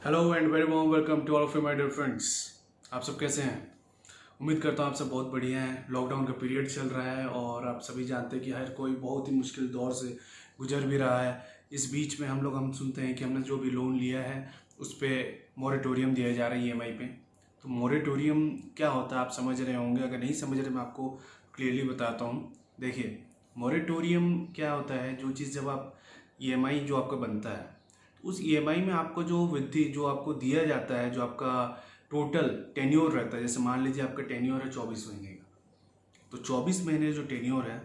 Hello and very warm welcome to all of you my dear friends. आप सब कैसे हैं? उम्मीद करता हूँ आप सब बहुत बढ़िया हैं। लॉकडाउन का पीरियड चल रहा है और आप सभी जानते हैं कि हर कोई बहुत ही मुश्किल दौर से गुजर भी रहा है। इस बीच में हम सुनते हैं कि हमने जो भी लोन लिया है उस पर मोरेटोरियम दिया जा रहा है EMI पे। तो मोरेटोरियम क्या होता है आप समझ रहे होंगे, अगर नहीं समझ रहे मैं आपको क्लियरली बताता हूँ। देखिए, मोरेटोरियम क्या होता है, जो चीज़ जब आप EMI जो आपका बनता है उस EMI में आपको जो वृद्धि जो आपको दिया जाता है, जो आपका टोटल टेन्योर रहता है, जैसे मान लीजिए आपका टेन्योर है 24 महीने का, तो 24 महीने जो टेन्योर है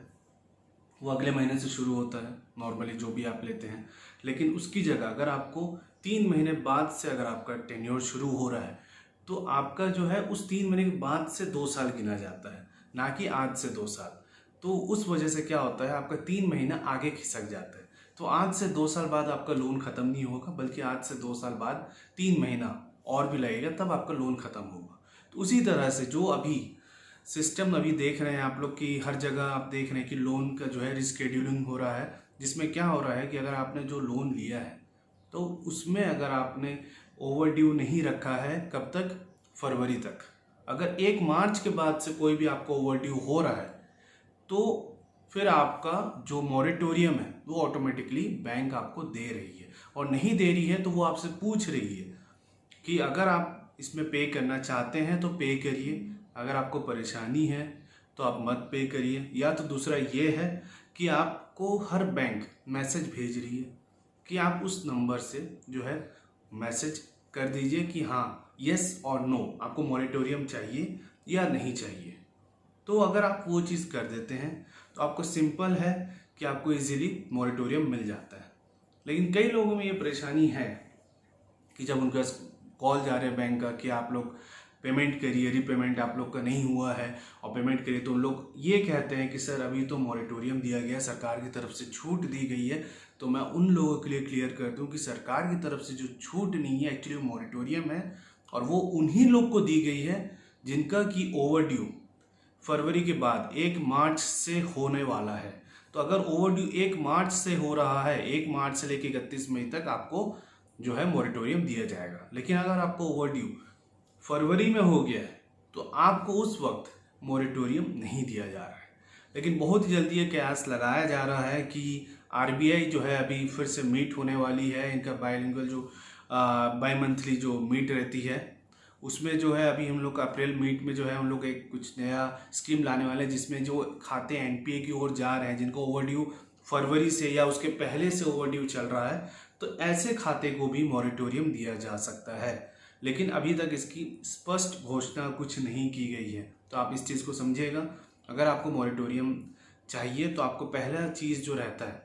वो अगले महीने से शुरू होता है नॉर्मली जो भी आप लेते हैं। लेकिन उसकी जगह अगर आपको 3 महीने बाद से अगर आपका टेन्योर शुरू हो रहा है तो आपका जो है उस 3 महीने के बाद से 2 साल गिना जाता है, ना कि आज से 2 साल। तो उस वजह से क्या होता है, आपका 3 महीना आगे खिसक जाता है। तो आज से 2 साल बाद आपका लोन खत्म नहीं होगा, बल्कि आज से 2 साल बाद 3 महीना और भी लगेगा, तब आपका लोन खत्म होगा। तो उसी तरह से जो अभी सिस्टम अभी देख रहे हैं आप लोग कि हर जगह आप देख रहे हैं कि लोन का जो है रिस्केड्यूलिंग हो रहा है, जिसमें क्या हो रहा है कि अगर आपने जो लोन लिया है तो उसमें अगर आपने ओवर ड्यू नहीं रखा है, कब तक? फरवरी तक। अगर 1 मार्च के बाद से कोई भी आपको ओवर ड्यू हो रहा है तो फिर आपका जो मॉरेटोरियम है वो ऑटोमेटिकली बैंक आपको दे रही है, और नहीं दे रही है तो वो आपसे पूछ रही है कि अगर आप इसमें पे करना चाहते हैं तो पे करिए, अगर आपको परेशानी है तो आप मत पे करिए। या तो दूसरा ये है कि आपको हर बैंक मैसेज भेज रही है कि आप उस नंबर से जो है मैसेज कर दीजिए कि हाँ यस और नो आपको मॉरेटोरियम चाहिए या नहीं चाहिए। तो अगर आप वो चीज़ कर देते हैं तो आपको सिंपल है कि आपको इजीली मॉरेटोरियम मिल जाता है। लेकिन कई लोगों में ये परेशानी है कि जब उनका कॉल जा रहे हैं बैंक का कि आप लोग पेमेंट करिए, रीपेमेंट आप लोग का नहीं हुआ है और पेमेंट करिए, तो उन लोग ये कहते हैं कि सर अभी तो मॉरेटोरियम दिया गया, सरकार की तरफ से छूट दी गई है। तो मैं उन लोगों के लिए क्लियर कर दूं कि सरकार की तरफ से जो छूट नहीं है, एक्चुअली मॉरेटोरियम है, और वो उन्हीं लोग को दी गई है जिनका कि ओवर ड्यू फरवरी के बाद 1 मार्च से होने वाला है। तो अगर ओवरड्यू 1 मार्च से हो रहा है, 1 मार्च से लेकर 31 मई तक आपको जो है मॉरेटोरियम दिया जाएगा। लेकिन अगर आपको ओवरड्यू फरवरी में हो गया है तो आपको उस वक्त मॉरेटोरियम नहीं दिया जा रहा है। लेकिन बहुत ही जल्दी ये कयास लगाया जा रहा है कि RBI जो है अभी फिर से मीट होने वाली है। इनका बाइलिंगुअल जो बाई मंथली जो मीट रहती है उसमें जो है अभी हम लोग अप्रैल मीट में जो है हम लोग एक कुछ नया स्कीम लाने वाले हैं, जिसमें जो खाते NPA की ओर जा रहे हैं, जिनको ओवरड्यू फरवरी से या उसके पहले से ओवरड्यू चल रहा है, तो ऐसे खाते को भी मॉरेटोरियम दिया जा सकता है। लेकिन अभी तक इसकी स्पष्ट घोषणा कुछ नहीं की गई है। तो आप इस चीज़ को समझिएगा, अगर आपको मॉरेटोरियम चाहिए तो आपको पहला चीज़ जो रहता है,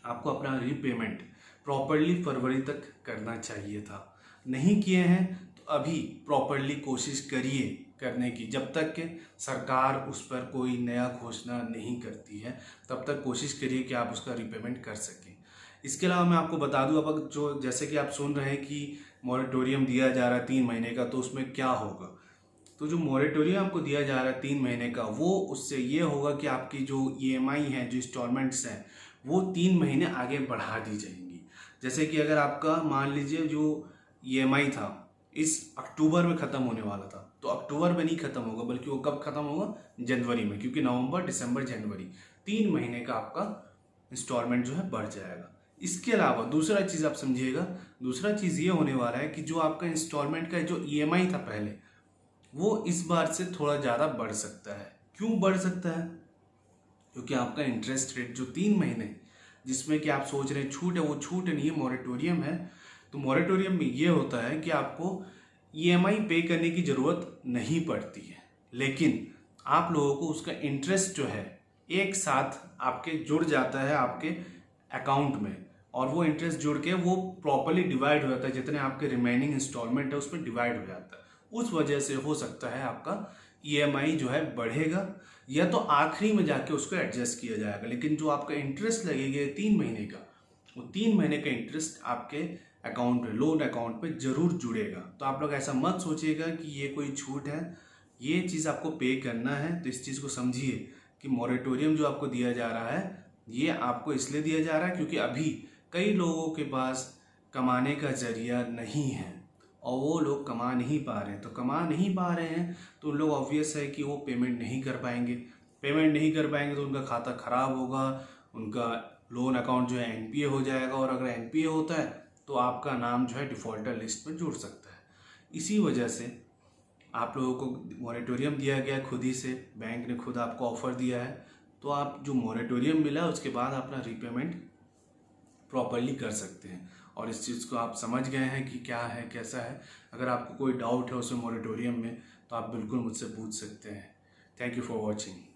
आपको अपना रीपेमेंट प्रॉपरली फरवरी तक करना चाहिए था। नहीं किए हैं तो अभी प्रॉपरली कोशिश करिए करने की। जब तक कि सरकार उस पर कोई नया घोषणा नहीं करती है तब तक कोशिश करिए कि आप उसका रीपेमेंट कर सकें। इसके अलावा मैं आपको बता दूं, अब जो जैसे कि आप सुन रहे हैं कि मॉरेटोरियम दिया जा रहा है 3 महीने का, तो उसमें क्या होगा? तो जो मॉरेटोरियम आपको दिया जा रहा है 3 महीने का, वो उससे ये होगा कि आपकी जो EMI है, जो इंस्टॉलमेंट्स हैं, वो 3 महीने आगे बढ़ा दी जाएंगी। जैसे कि अगर आपका मान लीजिए जो EMI था इस अक्टूबर में ख़त्म होने वाला था, तो अक्टूबर में नहीं ख़त्म होगा, बल्कि वो कब ख़त्म होगा? जनवरी में, क्योंकि नवंबर दिसंबर जनवरी 3 महीने का आपका इंस्टॉलमेंट जो है बढ़ जाएगा। इसके अलावा दूसरा चीज़ आप समझिएगा, दूसरा चीज़ ये होने वाला है कि जो आपका इंस्टॉलमेंट का जो EMI था पहले, वो इस बार से थोड़ा ज़्यादा बढ़ सकता है। क्यों बढ़ सकता है? क्योंकि आपका इंटरेस्ट रेट जो 3 महीने जिसमें कि आप सोच रहे हैं छूट है, वो छूट नहीं है, मॉरेटोरियम है। तो मॉरेटोरियम में ये होता है कि आपको EMI पे करने की ज़रूरत नहीं पड़ती है, लेकिन आप लोगों को उसका इंटरेस्ट जो है एक साथ आपके जुड़ जाता है आपके अकाउंट में, और वो इंटरेस्ट जुड़ के वो प्रॉपरली डिवाइड हो जाता है, जितने आपके रिमेनिंग इंस्टॉलमेंट है उसमें डिवाइड हो जाता है। उस वजह से हो सकता है आपका EMI जो है बढ़ेगा, या तो आखिरी में जाके उसको एडजस्ट किया जाएगा। लेकिन जो आपका इंटरेस्ट लगेगा 3 महीने का, वो 3 महीने का इंटरेस्ट आपके अकाउंट में, लोन अकाउंट में जरूर जुड़ेगा। तो आप लोग ऐसा मत सोचिएगा कि ये कोई छूट है, ये चीज़ आपको पे करना है। तो इस चीज़ को समझिए कि मॉरेटोरियम जो आपको दिया जा रहा है, ये आपको इसलिए दिया जा रहा है क्योंकि अभी कई लोगों के पास कमाने का जरिया नहीं है और वो लोग कमा नहीं पा रहे हैं, तो कमा नहीं पा रहे हैं तो उन लोग ऑब्वियस है कि वो पेमेंट नहीं कर पाएंगे। पेमेंट नहीं कर पाएंगे तो उनका खाता ख़राब होगा, उनका लोन अकाउंट जो है एनपीए हो जाएगा, और अगर एनपीए होता है तो आपका नाम जो है डिफ़ॉल्टर लिस्ट में जुड़ सकता है। इसी वजह से आप लोगों को मॉरेटोरियम दिया गया खुद ही से, बैंक ने खुद आपको ऑफ़र दिया है, तो आप जो मॉरेटोरियम मिला उसके बाद अपना रीपेमेंट प्रॉपरली कर सकते हैं। और इस चीज़ को आप समझ गए हैं कि क्या है कैसा है। अगर आपको कोई डाउट है उसमें मॉरेटोरियम में तो आप बिल्कुल मुझसे पूछ सकते हैं। Thank you for watching.